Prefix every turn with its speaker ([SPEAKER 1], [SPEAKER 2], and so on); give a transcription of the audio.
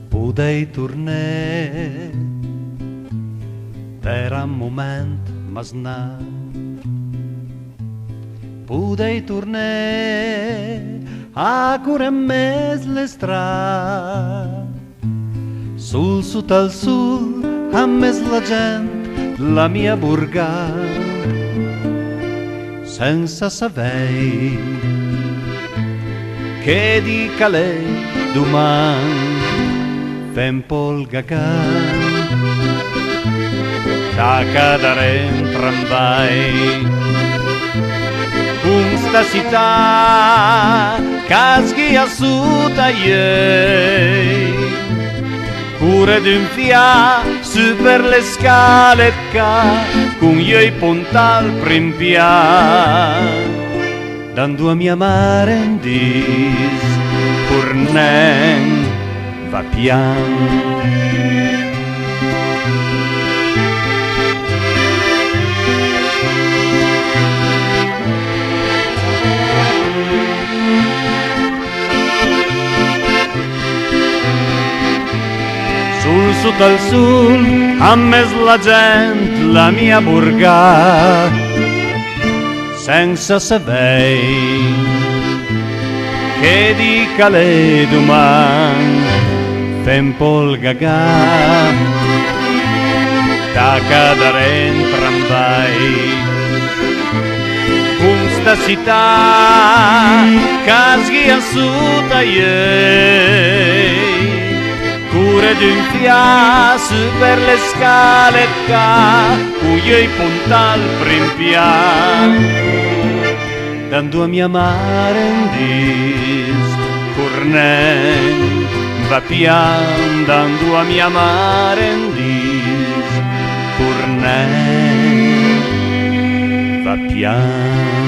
[SPEAKER 1] Podei tornar per un moment, mas no. Podei tornar a curar més l'estrada. Sul sud al sul, amb més la gent, la mia burga, sense saber che di calé domani fem polgacà. Da cadarem tramvai con sta città caschi a sud a ieri. Cure d'un fia su per le scale ca con io i pontal primpia dando a mia mare in dis pur nen va pian. Sul sud al sul, amb més la gent, la mia burga, sense saber che di calé domani fem polgacà. Da cadarem tramvai con sta città caschi a sud a ieri. Cure d'un fia su per le scale ca cuio i puntal primpia dando a mia mare in dis cornen va pian dando a mia mare in dis cornen va pian.